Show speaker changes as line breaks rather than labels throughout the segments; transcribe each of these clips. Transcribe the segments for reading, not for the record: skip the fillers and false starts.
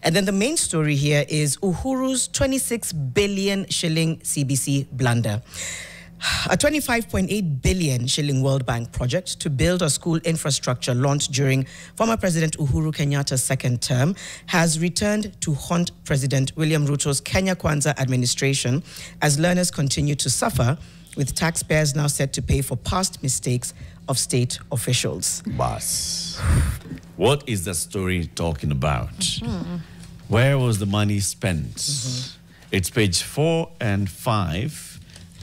And then the main story here is Uhuru's 26 billion shilling CBC blunder. A 25.8 billion shilling World Bank project to build a school infrastructure launched during former President Uhuru Kenyatta's second term has returned to haunt President William Ruto's Kenya Kwanza administration as learners continue to suffer, with taxpayers now set to pay for past mistakes of state officials.
Bas. What is the story talking about? Where was the money spent? It's page 4 and 5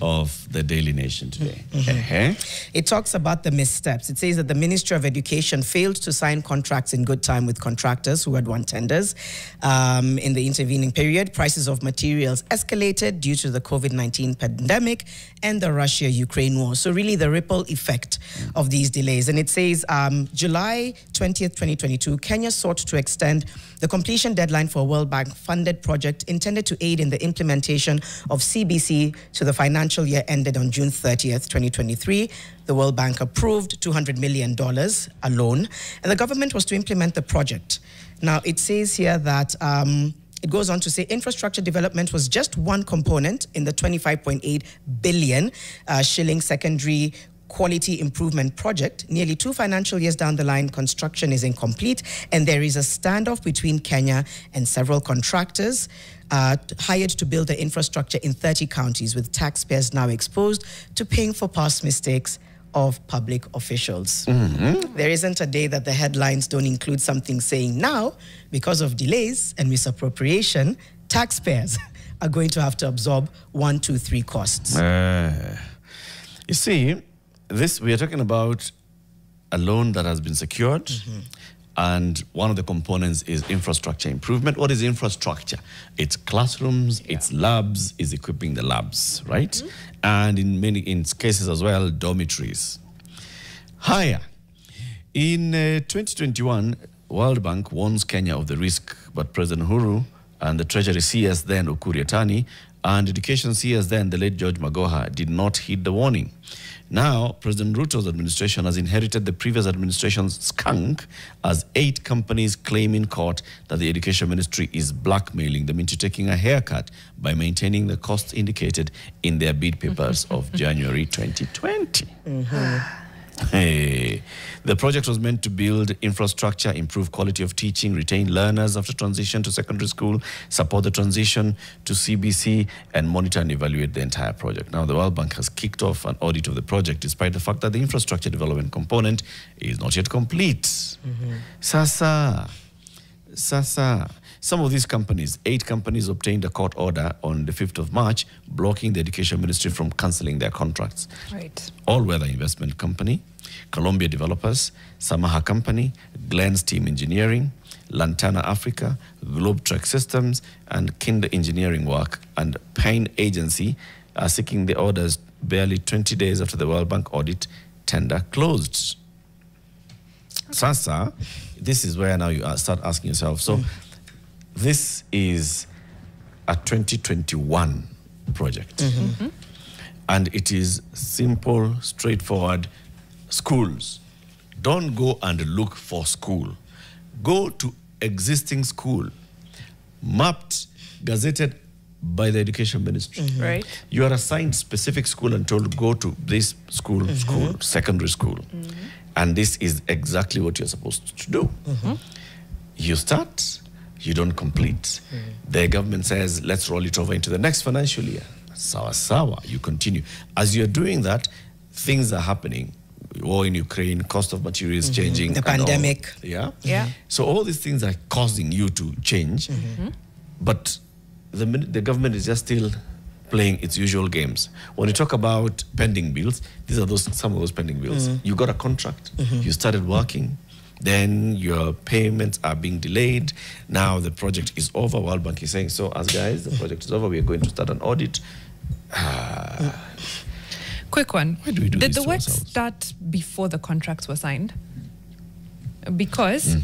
of the Daily Nation today.
It talks about the missteps. It says that the Ministry of Education failed to sign contracts in good time with contractors who had won tenders. In the intervening period, prices of materials escalated due to the COVID-19 pandemic and the Russia-Ukraine war. So really the ripple effect of these delays. And it says July 20th, 2022, Kenya sought to extend the completion deadline for a World Bank funded project intended to aid in the implementation of CBC to the financial year ended on June 30th, 2023. The World Bank approved $200 million a loan, and the government was to implement the project. Now, it says here that it goes on to say infrastructure development was just one component in the 25.8 billion shilling secondary quality improvement project. Nearly 2 financial years down the line, construction is incomplete, and there is a standoff between Kenya and several contractors hired to build the infrastructure in 30 counties, with taxpayers now exposed to paying for past mistakes of public officials. There isn't a day that the headlines don't include something saying now, because of delays and misappropriation, taxpayers are going to have to absorb 1, 2, 3 costs.
You see, we are talking about a loan that has been secured, and one of the components is infrastructure improvement. What is infrastructure? It's classrooms, it's labs, it's equipping the labs, right? And in many cases as well, dormitories. Higher. In 2021, World Bank warns Kenya of the risk, but President Uhuru and the Treasury CS then, Ukur Yatani, and Education CS then, the late George Magoha, did not heed the warning. Now, President Ruto's administration has inherited the previous administration's skunk, as 8 companies claim in court that the Education Ministry is blackmailing them into taking a haircut by maintaining the costs indicated in their bid papers of January 2020. Hey. The project was meant to build infrastructure, improve quality of teaching, retain learners after transition to secondary school, support the transition to CBC, and monitor and evaluate the entire project. Now, the World Bank has kicked off an audit of the project despite the fact that the infrastructure development component is not yet complete. Sasa. Some of these companies, 8 companies, obtained a court order on the 5th of March, blocking the Education Ministry from cancelling their contracts.
Right.
All Weather Investment Company, Columbia Developers, Samaha Company, Glenn's Team Engineering, Lantana Africa, Globe Track Systems, and Kinder Engineering Work and Payne Agency are seeking the orders barely 20 days after the World Bank audit tender closed. Sasa, this is where now you start asking yourself, so this is a 2021 project. And it is simple, straightforward. Schools. Don't go and look for school. Go to existing school, mapped, gazetted by the Education Ministry.
Right.
You are assigned specific school and told, go to this school, secondary school. And this is exactly what you're supposed to do. You start, you don't complete. The government says, let's roll it over into the next financial year. Sawa, you continue. As you're doing that, things are happening. War in Ukraine, cost of materials changing.
The pandemic.
Yeah. So all these things are causing you to change. But the government is just still playing its usual games. When you talk about pending bills, these are some of those pending bills. You got a contract, you started working, then your payments are being delayed. Now the project is over. World Bank is saying, so as guys, the project is over, we are going to start an audit.
Quick one.
Why do we do
Did
this
the
to
work
ourselves?
start before the contracts were signed? Because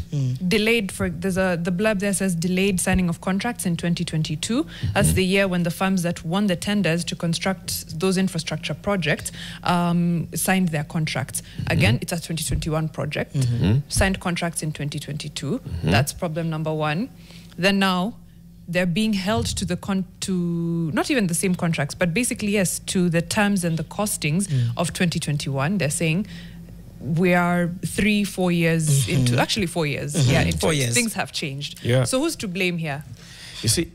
delayed, the blurb there says delayed signing of contracts in 2022 as the year when the firms that won the tenders to construct those infrastructure projects signed their contracts. Again, it's a 2021 project. Signed contracts in 2022. That's problem number 1. then now they're being held to the to not even the same contracts, but basically, yes, to the terms and the costings of 2021. They're saying we are 3-4 years into, actually 4 years. Yeah, into
4 years.
Things have changed.
Yeah.
So who's to blame here?
You see,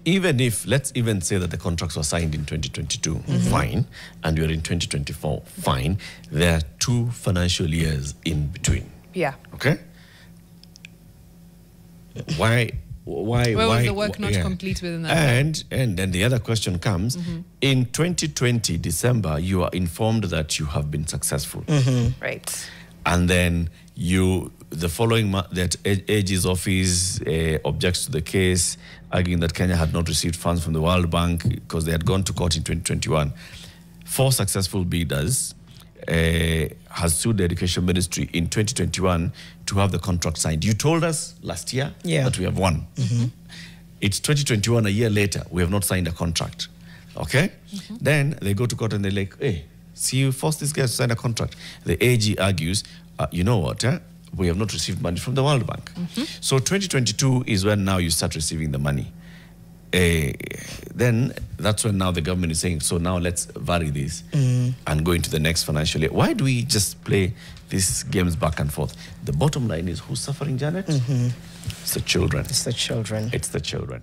let's even say that the contracts were signed in 2022, fine, and we're in 2024, fine. There are 2 financial years in between.
Yeah.
Okay? Why
was the work not complete within that
and then the other question comes, in 2020 December, you are informed that you have been successful.
Right.
And then the following month, that AG's office objects to the case, arguing that Kenya had not received funds from the World Bank because they had gone to court in 2021. 4 successful bidders has sued the Education Ministry in 2021 to have the contract signed. You told us last year that we have won. It's 2021, a year later, we have not signed a contract. Okay? Then they go to court and they're like, hey, see, you forced these guys to sign a contract. The AG argues, you know what, we have not received money from the World Bank. So 2022 is when now you start receiving the money. Then that's when now the government is saying, so now let's vary this and go into the next financial year. Why do we just play these games back and forth? The bottom line is, who's suffering, Janet? It's the children.
It's the children.
It's the children.